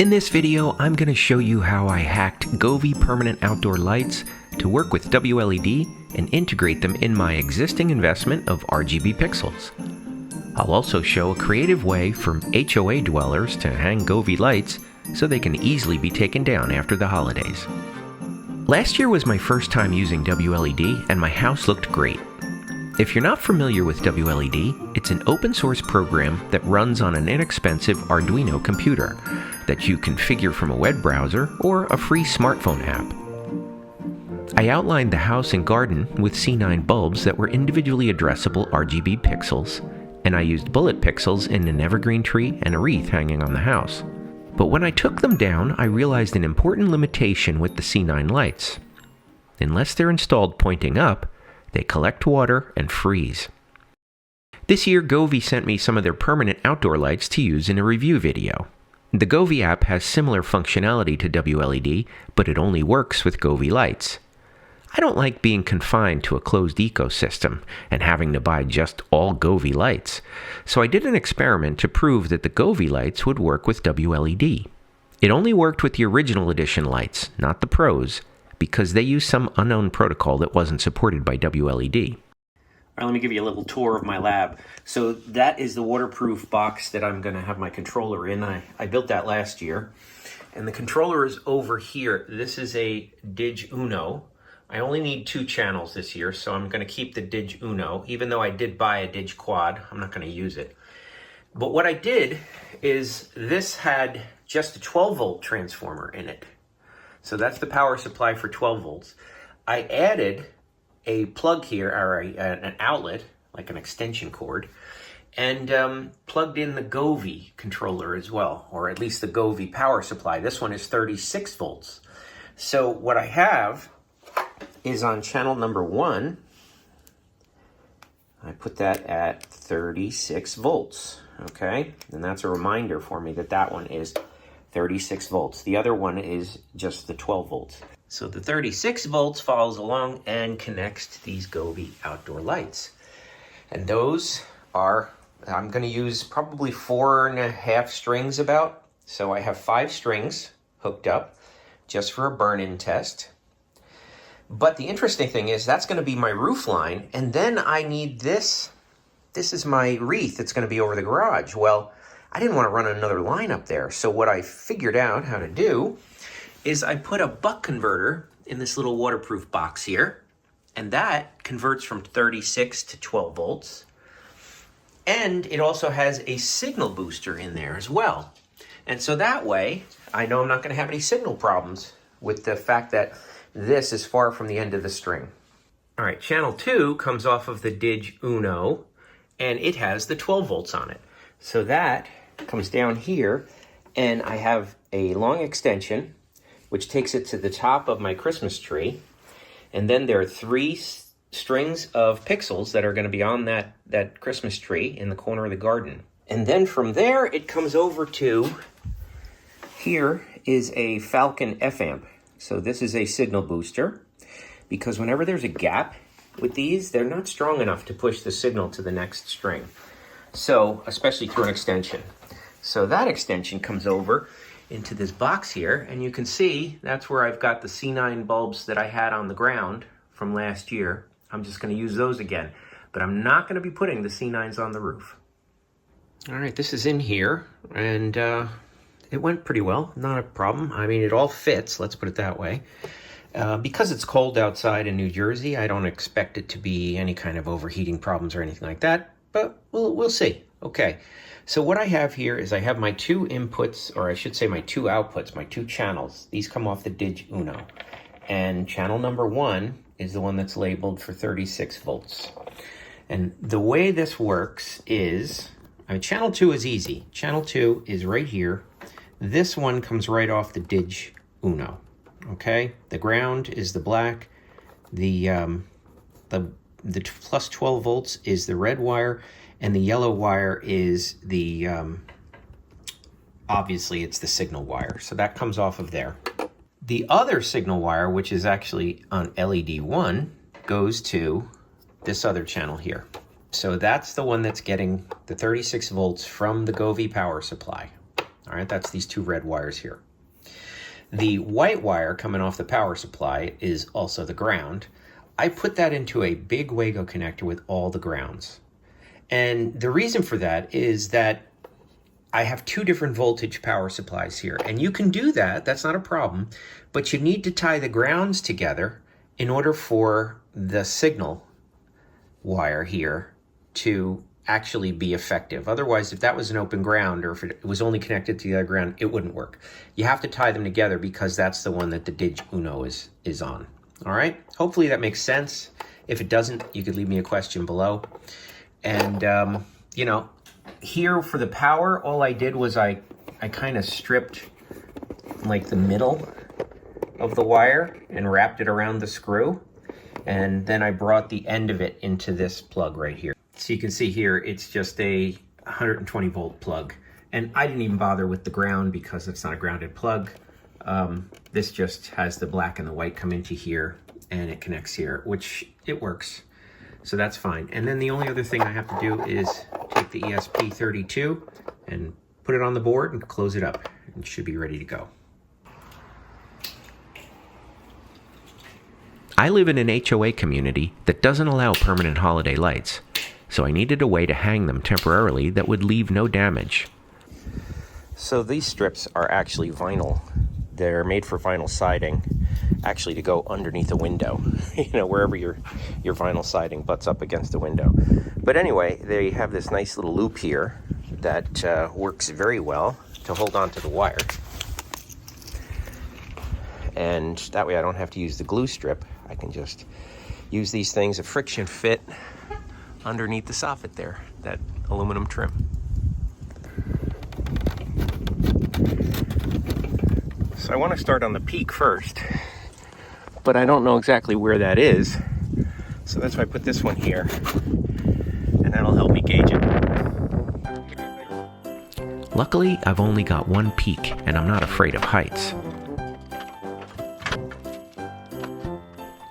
In this video, I'm going to show you how I hacked GOVEE permanent outdoor lights to work with WLED and integrate them in my existing investment of RGB pixels. I'll also show a creative way for HOA dwellers to hang GOVEE lights so they can easily be taken down after the holidays. Last year was my first time using WLED and my house looked great. If you're not familiar with WLED, it's an open source program that runs on an inexpensive Arduino computer that you configure from a web browser or a free smartphone app. I outlined the house and garden with C9 bulbs that were individually addressable RGB pixels, and I used bullet pixels in an evergreen tree and a wreath hanging on the house. But when I took them down, I realized an important limitation with the C9 lights. Unless they're installed pointing up, they collect water and freeze. This year, GOVEE sent me some of their permanent outdoor lights to use in a review video. The GOVEE app has similar functionality to WLED, but it only works with GOVEE lights. I don't like being confined to a closed ecosystem and having to buy just all GOVEE lights, so I did an experiment to prove that the GOVEE lights would work with WLED. It only worked with the original edition lights, not the Pros, because they use some unknown protocol that wasn't supported by WLED. All right, let me give you a little tour of my lab. So that is the waterproof box that I'm going to have my controller in. I built that last year. And the controller is over here. This is a DigUno. I only need 2 channels this year, so I'm going to keep the DigUno. Even though I did buy a DigQuad, I'm not going to use it. But what I did is this had just a 12-volt transformer in it. So that's the power supply for 12 volts. I added a plug here, or an outlet, like an extension cord, and plugged in the GOVEE controller as well, or at least the GOVEE power supply. This one is 36 volts. So what I have is on channel number 1, I put that at 36 volts, okay? And that's a reminder for me that that one is 36 volts. The other one is just the 12 volts. So the 36 volts follows along and connects to these GOVEE outdoor lights. And those are, I'm going to use probably 4.5 strings about. So I have 5 strings hooked up just for a burn-in test. But the interesting thing is that's going to be my roof line. And then I need this. This is my wreath. It's going to be over the garage. Well, I didn't want to run another line up there. So what I figured out how to do is I put a buck converter in this little waterproof box here. And that converts from 36 to 12 volts. And it also has a signal booster in there as well. And so that way, I know I'm not going to have any signal problems with the fact that this is far from the end of the string. All right, channel 2 comes off of the DigUno, and it has the 12 volts on it. So that comes down here, and I have a long extension, which takes it to the top of my Christmas tree. And then there are 3 strings of pixels that are going to be on that Christmas tree in the corner of the garden. And then from there, it comes over to, here is a Falcon F-amp. So this is a signal booster, because whenever there's a gap with these, they're not strong enough to push the signal to the next string. So, especially through an extension. So that extension comes over into this box here, and you can see that's where I've got the C9 bulbs that I had on the ground from last year. I'm just going to use those again, but I'm not going to be putting the C9s on the roof. All right, this is in here, and it went pretty well, not a problem. I mean, it all fits, let's put it that way. Because it's cold outside in New Jersey, I don't expect it to be any kind of overheating problems or anything like that, but we'll see. Okay, so what I have here is I have my 2 inputs, or I should say my 2 outputs, my 2 channels. These come off the DigUno. And channel number 1 is the one that's labeled for 36 volts. And the way this works is, I mean, channel 2 is easy. Channel 2 is right here. This one comes right off the DigUno. Okay, the ground is the black. The plus 12 volts is the red wire, and the yellow wire is the, obviously it's the signal wire. So that comes off of there. The other signal wire, which is actually on LED 1, goes to this other channel here. So that's the one that's getting the 36 volts from the GOVEE power supply. All right, that's these 2 red wires here. The white wire coming off the power supply is also the ground. I put that into a big Wago connector with all the grounds. And the reason for that is that I have 2 different voltage power supplies here. And you can do that, that's not a problem, but you need to tie the grounds together in order for the signal wire here to actually be effective. Otherwise, if that was an open ground, or if it was only connected to the other ground, it wouldn't work. You have to tie them together because that's the one that the DigUno is on. All right, hopefully that makes sense. If it doesn't, you could leave me a question below. And you know, here for the power, all I did was I kind of stripped like the middle of the wire and wrapped it around the screw. And then I brought the end of it into this plug right here. So you can see here, it's just a 120 volt plug. And I didn't even bother with the ground because it's not a grounded plug. This just has the black and the white come into here and it connects here, which it works. So that's fine. And then the only other thing I have to do is take the ESP32 and put it on the board and close it up. It should be ready to go. I live in an HOA community that doesn't allow permanent holiday lights, so I needed a way to hang them temporarily that would leave no damage. So these strips are actually vinyl. They're made for vinyl siding, actually to go underneath a window, you know, wherever your vinyl siding butts up against the window. But anyway, they have this nice little loop here that works very well to hold on to the wire. And that way I don't have to use the glue strip. I can just use these things, a friction fit underneath the soffit there, that aluminum trim. So I want to start on the peak first, but I don't know exactly where that is. So that's why I put this one here, and that'll help me gauge it. Luckily, I've only got one peak, and I'm not afraid of heights.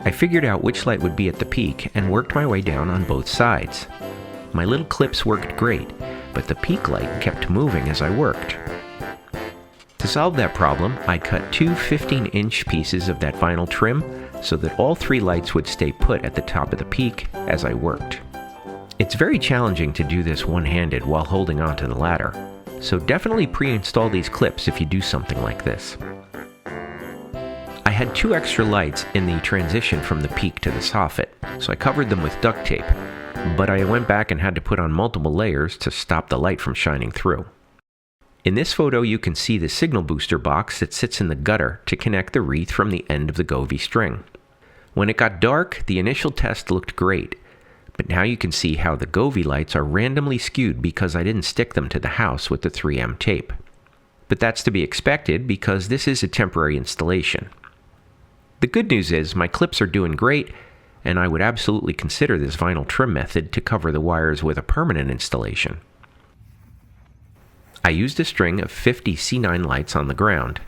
I figured out which light would be at the peak and worked my way down on both sides. My little clips worked great, but the peak light kept moving as I worked. To solve that problem, I cut 2 15-inch pieces of that vinyl trim so that all 3 lights would stay put at the top of the peak as I worked. It's very challenging to do this one-handed while holding onto the ladder, so definitely pre-install these clips if you do something like this. I had 2 extra lights in the transition from the peak to the soffit, so I covered them with duct tape, but I went back and had to put on multiple layers to stop the light from shining through. In this photo, you can see the signal booster box that sits in the gutter to connect the wreath from the end of the GOVEE string. When it got dark, the initial test looked great, but now you can see how the GOVEE lights are randomly skewed because I didn't stick them to the house with the 3M tape. But that's to be expected because this is a temporary installation. The good news is my clips are doing great, and I would absolutely consider this vinyl trim method to cover the wires with a permanent installation. I used a string of 50 C9 lights on the ground.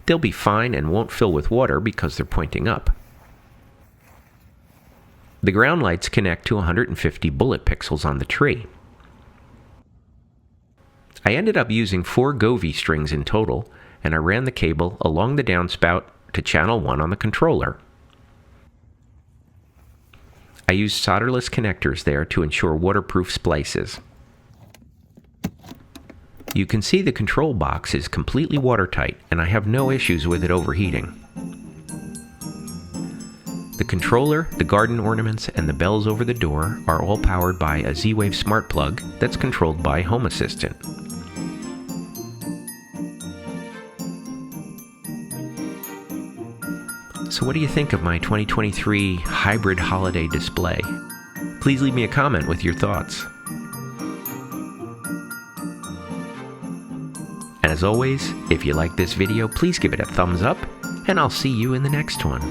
They'll be fine and won't fill with water because they're pointing up. The ground lights connect to 150 bullet pixels on the tree. I ended up using 4 GOVEE strings in total, and I ran the cable along the downspout to channel 1 on the controller. I used solderless connectors there to ensure waterproof splices. You can see the control box is completely watertight and I have no issues with it overheating. The controller, the garden ornaments, and the bells over the door are all powered by a Z-Wave smart plug that's controlled by Home Assistant. So what do you think of my 2023 hybrid holiday display? Please leave me a comment with your thoughts. And as always, if you like this video, please give it a thumbs up, and I'll see you in the next one.